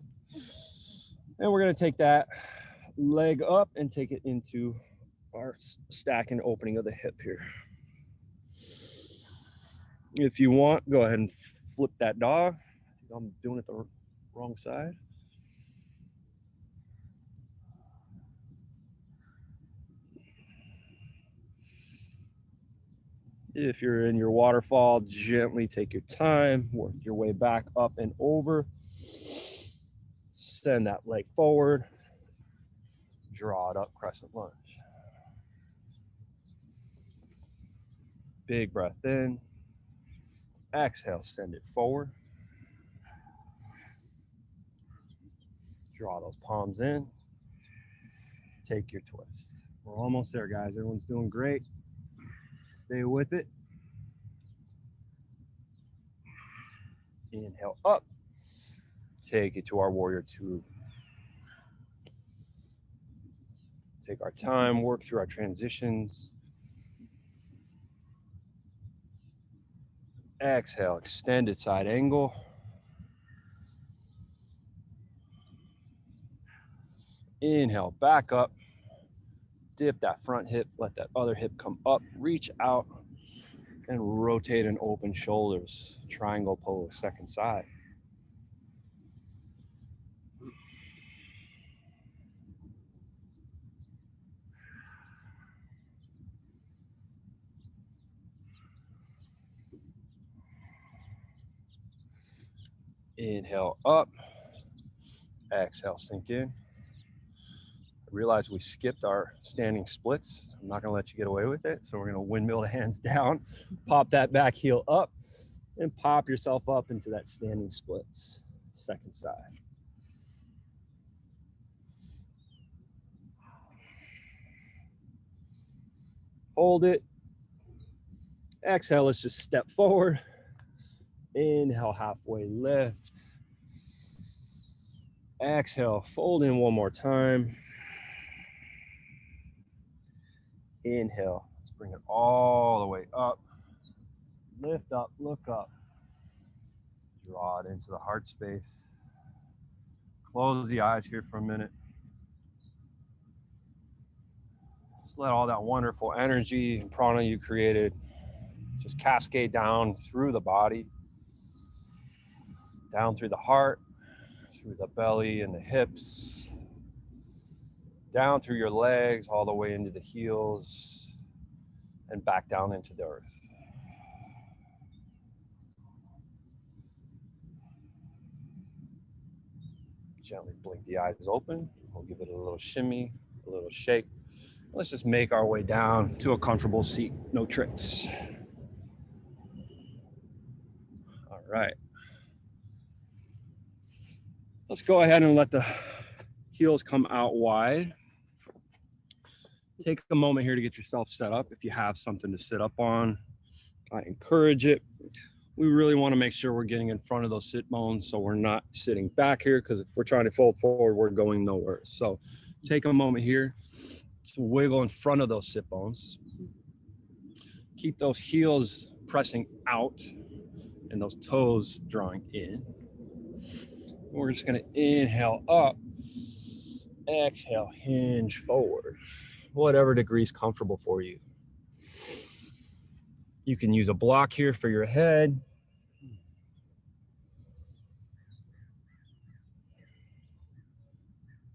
And we're going to take that leg up and take it into our stack and opening of the hip here. If you want, go ahead and flip that dog. I think I'm doing it the wrong side. If you're in your waterfall, gently take your time, work your way back up and over. Send that leg forward. Draw it up, crescent lunge. Big breath in. Exhale, send it forward. Draw those palms in. Take your twist. We're almost there, guys. Everyone's doing great. Stay with it. Inhale up. Take it to our warrior two. Take our time, work through our transitions. Exhale, extended side angle. Inhale, back up. Dip that front hip, let that other hip come up, reach out, and rotate and open shoulders. Triangle pose, second side. Inhale up, exhale, sink in. Realize we skipped our standing splits. I'm not gonna let you get away with it. So we're gonna windmill the hands down, pop that back heel up, and pop yourself up into that standing splits. Second side. Hold it. Exhale, let's just step forward. Inhale, halfway lift. Exhale, fold in one more time. Inhale, let's bring it all the way up. Lift up, look up. Draw it into the heart space. Close the eyes here for a minute. Just let all that wonderful energy and prana you created just cascade down through the body, down through the heart, through the belly and the hips, down through your legs, all the way into the heels, and back down into the earth. Gently blink the eyes open. We'll give it a little shimmy, a little shake. Let's just make our way down to a comfortable seat. No tricks. All right. Let's go ahead and let the heels come out wide. Take a moment here to get yourself set up. If you have something to sit up on, I encourage it. We really want to make sure we're getting in front of those sit bones so we're not sitting back here, because if we're trying to fold forward, we're going nowhere. So take a moment here to wiggle in front of those sit bones. Keep those heels pressing out and those toes drawing in. We're just going to inhale up, exhale, hinge forward, whatever degree is comfortable for you. You can use a block here for your head.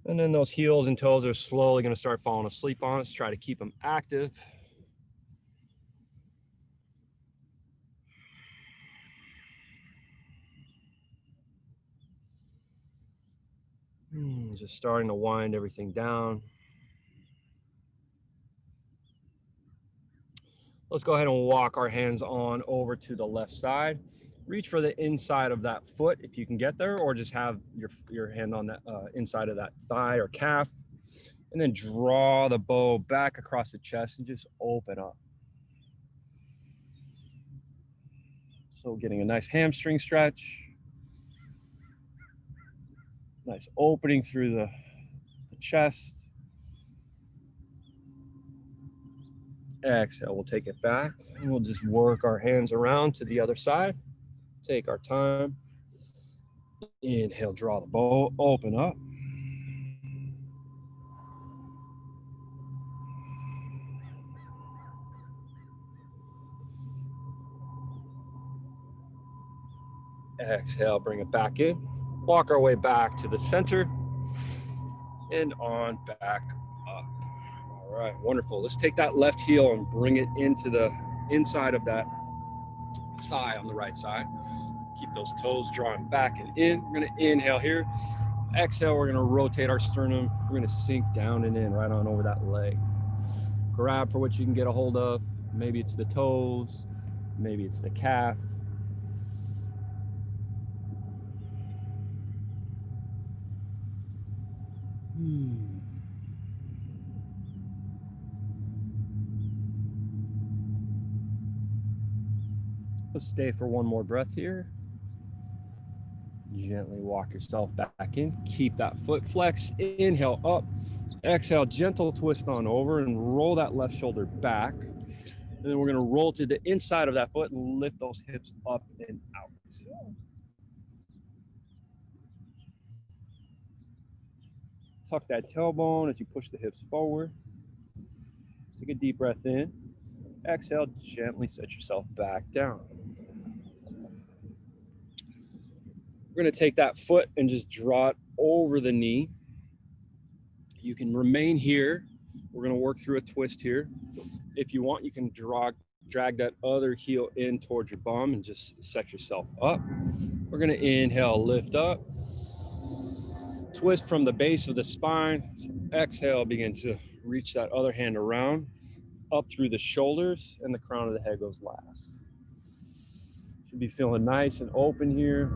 And then those heels and toes are slowly going to start falling asleep on us. Try to keep them active. Just starting to wind everything down. Let's go ahead and walk our hands on over to the left side. Reach for the inside of that foot if you can get there, or just have your hand on that inside of that thigh or calf. And then draw the bow back across the chest and just open up. So getting a nice hamstring stretch. Nice opening through the chest. Exhale, we'll take it back and we'll just work our hands around to the other side. Take our time. Inhale, draw the bow, open up. Exhale, bring it back in. Walk our way back to the center and on back up. All right, wonderful. Let's take that left heel and bring it into the inside of that thigh on the right side. Keep those toes drawing back and in. We're gonna inhale here. Exhale, we're gonna rotate our sternum. We're gonna sink down and in right on over that leg. Grab for what you can get a hold of. Maybe it's the toes, maybe it's the calf. Let's stay for one more breath here. Gently walk yourself back in. Keep that foot flexed. Inhale up. Exhale, gentle twist on over and roll that left shoulder back. And then we're going to roll to the inside of that foot and lift those hips up and out. Tuck that tailbone as you push the hips forward. Take a deep breath in. Exhale, gently set yourself back down. We're going to take that foot and just draw it over the knee. You can remain here. We're going to work through a twist here. If you want, you can drag that other heel in towards your bum and just set yourself up. We're going to inhale, lift up. Twist from the base of the spine. So exhale, begin to reach that other hand around, up through the shoulders, and the crown of the head goes last. Should be feeling nice and open here.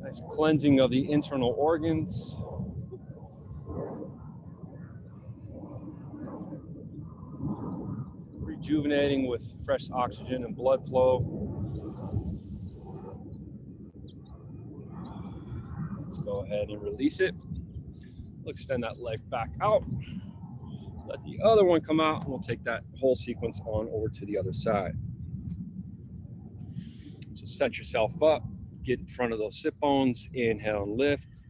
Nice cleansing of the internal organs. Rejuvenating with fresh oxygen and blood flow. Let's go ahead and release it. We'll extend that leg back out. Let the other one come out, and we'll take that whole sequence on over to the other side. Just set yourself up. Get in front of those sit bones. Inhale and lift.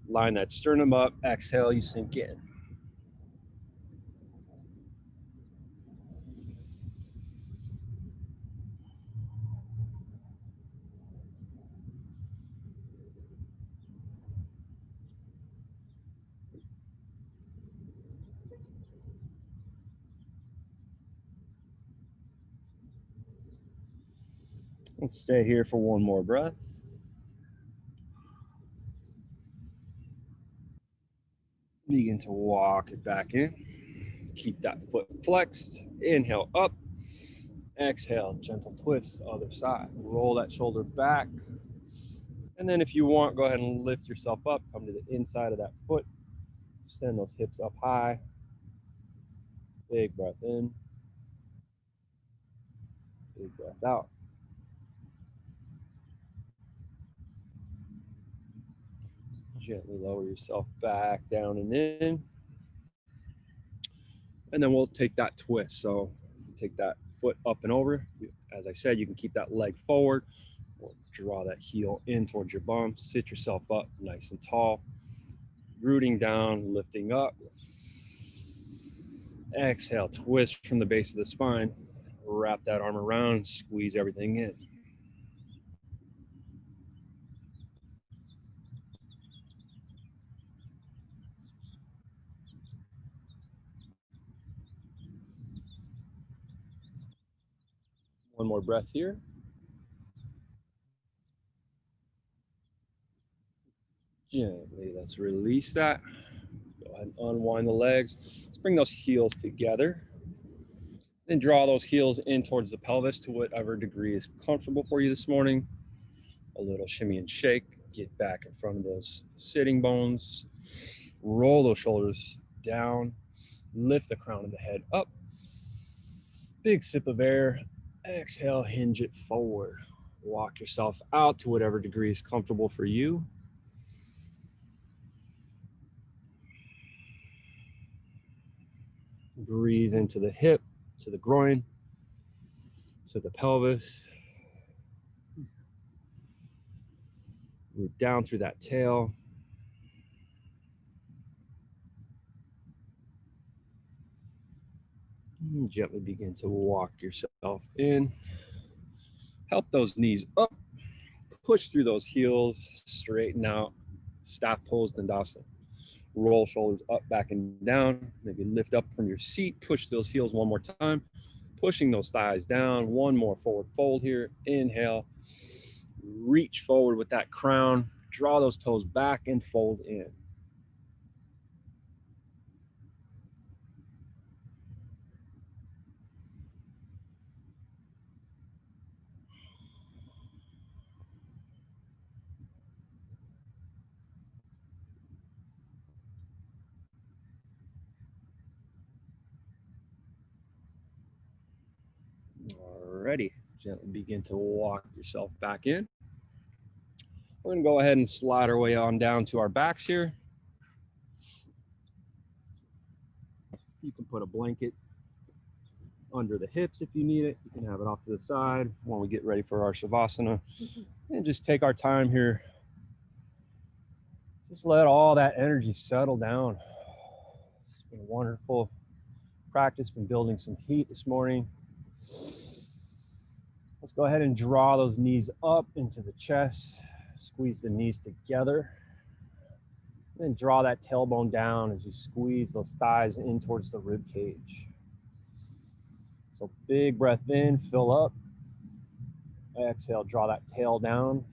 Line that sternum up. Exhale, you sink in. Let's stay here for one more breath. Begin to walk it back in. Keep that foot flexed. Inhale up. Exhale, gentle twist, other side. Roll that shoulder back. And then if you want, go ahead and lift yourself up. Come to the inside of that foot. Send those hips up high. Big breath in. Big breath out. Gently lower yourself back down and in. And then we'll take that twist. So take that foot up and over. As I said, you can keep that leg forward or draw that heel in towards your bum. Sit yourself up nice and tall. Rooting down, lifting up. Exhale, twist from the base of the spine. Wrap that arm around, squeeze everything in. One more breath here. Gently, let's release that. Go ahead and unwind the legs. Let's bring those heels together. Then draw those heels in towards the pelvis to whatever degree is comfortable for you this morning. A little shimmy and shake. Get back in front of those sitting bones. Roll those shoulders down. Lift the crown of the head up. Big sip of air. Exhale, hinge it forward. Walk yourself out to whatever degree is comfortable for you. Breathe into the hip, to the groin, to the pelvis. Root down through that tail. Gently begin to walk yourself in. Help those knees up. Push through those heels. Straighten out. Staff pose, Dandasana. Roll shoulders up, back, and down. Maybe lift up from your seat. Push those heels one more time. Pushing those thighs down. One more forward fold here. Inhale. Reach forward with that crown. Draw those toes back and fold in. Alrighty, gently begin to walk yourself back in. We're gonna go ahead and slide our way on down to our backs here. You can put a blanket under the hips if you need it. You can have it off to the side when we get ready for our Shavasana. And just take our time here. Just let all that energy settle down. It's been a wonderful practice, been building some heat this morning. Let's go ahead and draw those knees up into the chest. Squeeze the knees together. Then draw that tailbone down as you squeeze those thighs in towards the rib cage. So big breath in, fill up. Exhale, draw that tail down.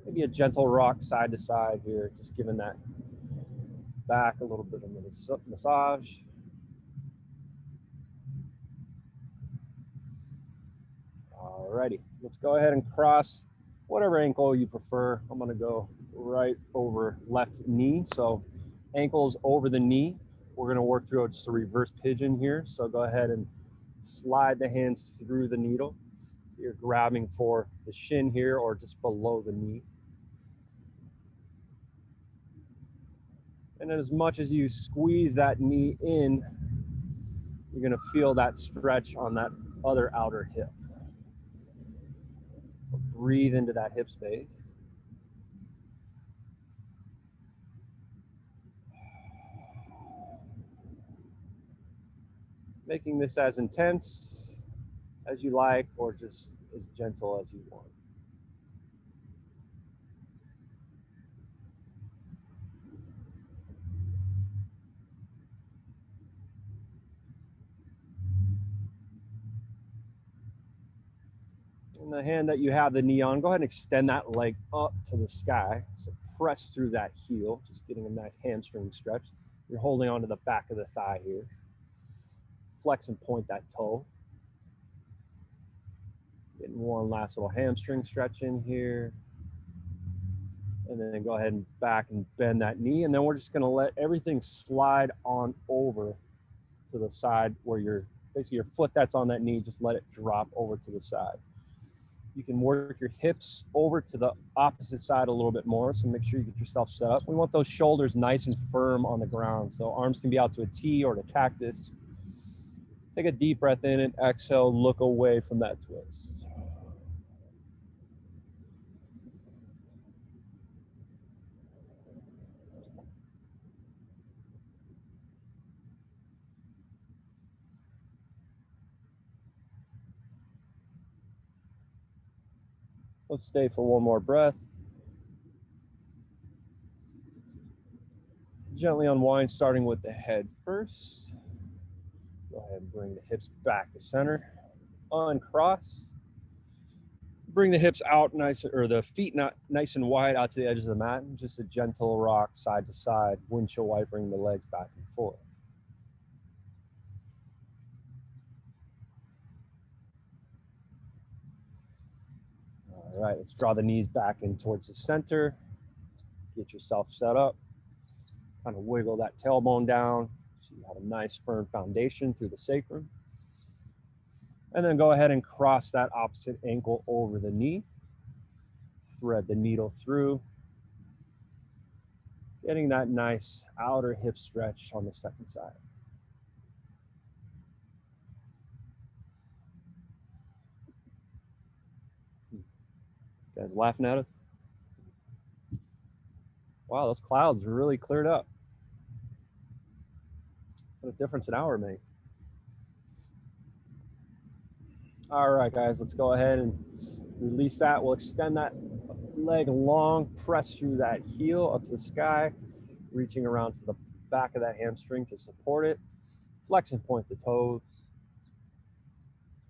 Maybe a gentle rock side to side here, just giving that back a little bit of a massage. Alrighty, let's go ahead and cross whatever ankle you prefer. I'm gonna go right over left knee. So ankles over the knee. We're gonna work through just a reverse pigeon here. So go ahead and slide the hands through the needle. You're grabbing for the shin here or just below the knee. And then as much as you squeeze that knee in, you're gonna feel that stretch on that other outer hip. So breathe into that hip space. Making this as intense as you like or just as gentle as you want. And the hand that you have the knee on, go ahead and extend that leg up to the sky. So press through that heel, just getting a nice hamstring stretch. You're holding onto the back of the thigh here. Flex and point that toe. Getting one last little hamstring stretch in here. And then go ahead and back and bend that knee. And then we're just gonna let everything slide on over to the side where you're, basically your foot that's on that knee, just let it drop over to the side. You can work your hips over to the opposite side a little bit more, so make sure you get yourself set up. We want those shoulders nice and firm on the ground, so arms can be out to a T or to cactus. Take a deep breath in and exhale, look away from that twist. Let's stay for one more breath. Gently unwind, starting with the head first. Go ahead and bring the hips back to center. Uncross. Bring the hips out nice, or the feet not nice and wide out to the edge of the mat. And just a gentle rock side to side, windshield wipering the legs back and forth. All right, let's draw the knees back in towards the center. Get yourself set up. Kind of wiggle that tailbone down so you have a nice firm foundation through the sacrum. And then go ahead and cross that opposite ankle over the knee. Thread the needle through. Getting that nice outer hip stretch on the second side. You guys laughing at us? Wow, those clouds really cleared up. What a difference an hour makes. All right, guys, let's go ahead and release that. We'll extend that leg long, press through that heel up to the sky, reaching around to the back of that hamstring to support it. Flex and point the toes.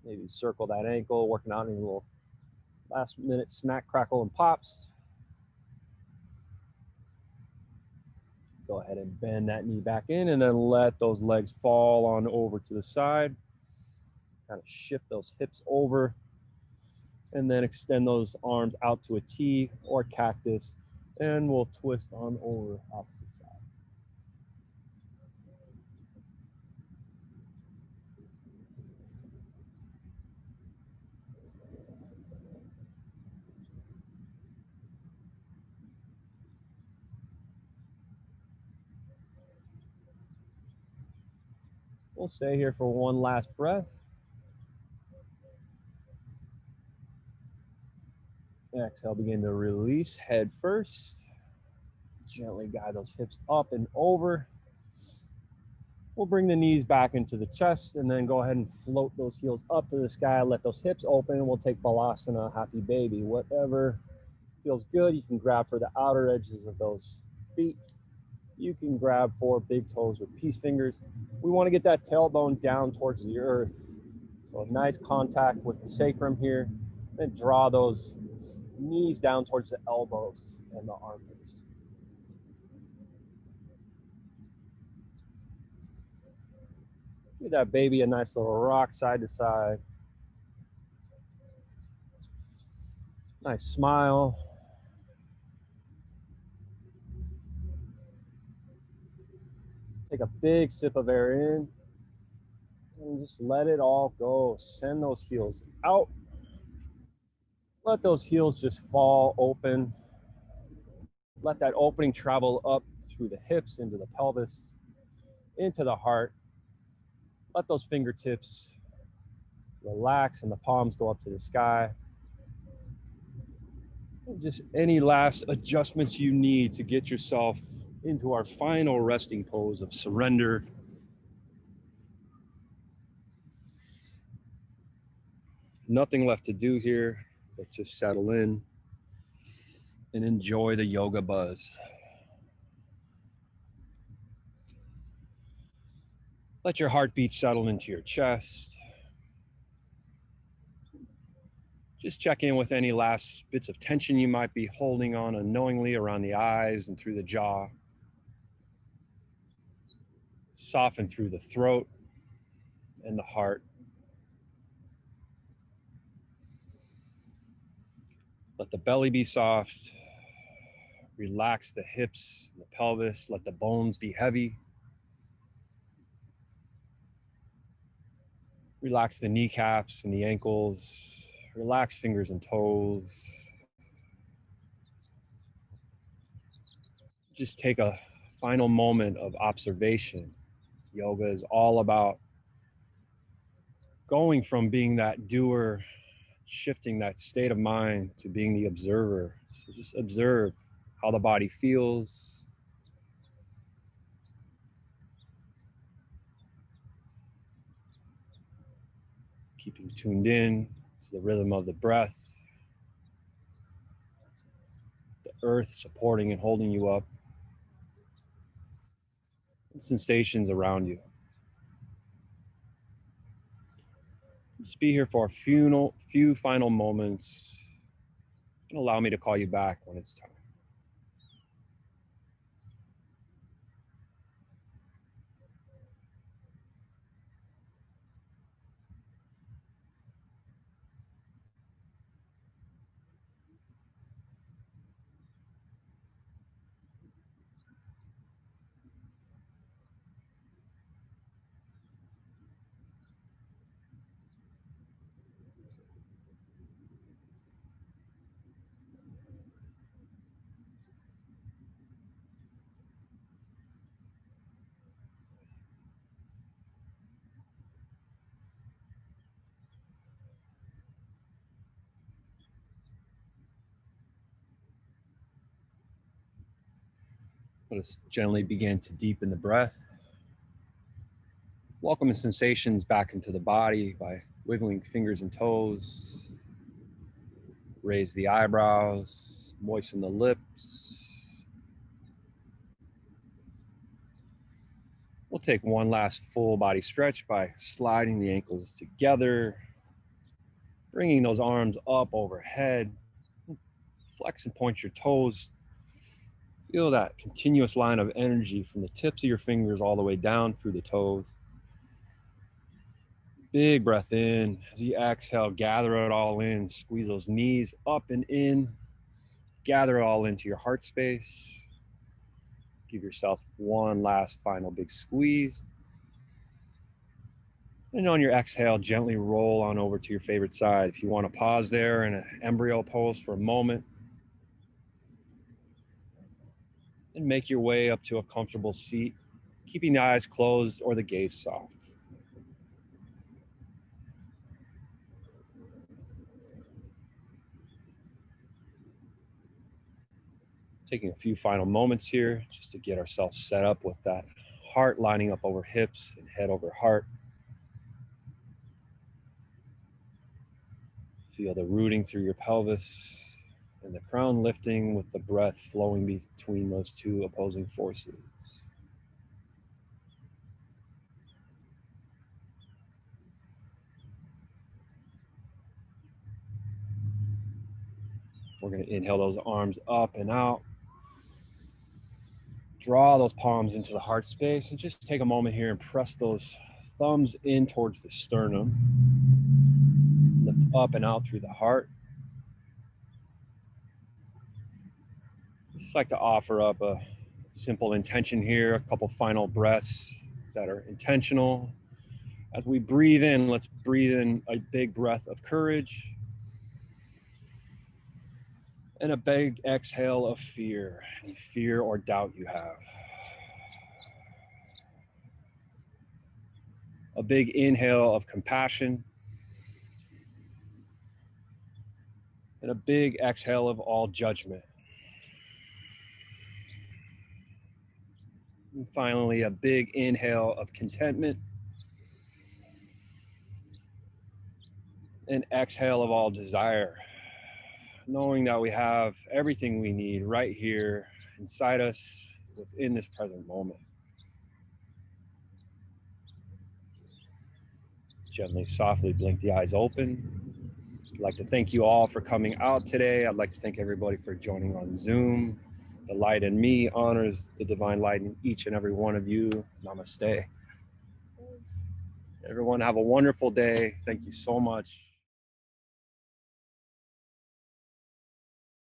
Maybe circle that ankle, working out any little last minute snack, crackle, and pops. Go ahead and bend that knee back in and then let those legs fall on over to the side. Kind of shift those hips over and then extend those arms out to a T or cactus, and we'll twist on over opposite side. We'll stay here for one last breath. Exhale, begin to release head first. Gently guide those hips up and over. We'll bring the knees back into the chest and then go ahead and float those heels up to the sky. Let those hips open. We'll take Balasana, happy baby. Whatever feels good, you can grab for the outer edges of those feet. You can grab for big toes with peace fingers. We want to get that tailbone down towards the earth. So a nice contact with the sacrum here. Then draw those knees down towards the elbows and the armpits. Give that baby a nice little rock side to side. Nice smile. Take a big sip of air in. And just let it all go. Send those heels out. Let those heels just fall open. Let that opening travel up through the hips, into the pelvis, into the heart. Let those fingertips relax and the palms go up to the sky. And just any last adjustments you need to get yourself into our final resting pose of surrender. Nothing left to do here, but just settle in and enjoy the yoga buzz. Let your heartbeat settle into your chest. Just check in with any last bits of tension you might be holding on unknowingly around the eyes and through the jaw. Soften through the throat and the heart. Let the belly be soft. Relax the hips and the pelvis. Let the bones be heavy. Relax the kneecaps and the ankles. Relax fingers and toes. Just take a final moment of observation. Yoga is all about going from being that doer, shifting that state of mind to being the observer. So just observe how the body feels. Keeping tuned in to the rhythm of the breath, the earth supporting and holding you up, and sensations around you. Just be here for a few final moments and allow me to call you back when it's time. Let us gently begin to deepen the breath. Welcome the sensations back into the body by wiggling fingers and toes. Raise the eyebrows, moisten the lips. We'll take one last full body stretch by sliding the ankles together, bringing those arms up overhead. Flex and point your toes. Feel that continuous line of energy from the tips of your fingers all the way down through the toes. Big breath in. As you exhale, gather it all in. Squeeze those knees up and in. Gather it all into your heart space. Give yourself one last final big squeeze. And on your exhale, gently roll on over to your favorite side. If you want to pause there in an embryo pose for a moment, and make your way up to a comfortable seat, keeping the eyes closed or the gaze soft. Taking a few final moments here just to get ourselves set up with that heart lining up over hips and head over heart. Feel the rooting through your pelvis and the crown lifting with the breath flowing between those two opposing forces. We're going to inhale those arms up and out. Draw those palms into the heart space and just take a moment here and press those thumbs in towards the sternum. Lift up and out through the heart. Just like to offer up a simple intention here, a couple final breaths that are intentional. As we breathe in, let's breathe in a big breath of courage and a big exhale of fear, any fear or doubt you have. A big inhale of compassion and a big exhale of all judgment. And finally, a big inhale of contentment and exhale of all desire, knowing that we have everything we need right here inside us within this present moment. Gently, softly blink the eyes open. I'd like to thank you all for coming out today. I'd like to thank everybody for joining on Zoom. The light in me honors the divine light in each and every one of you. Namaste. Everyone have a wonderful day. Thank you so much.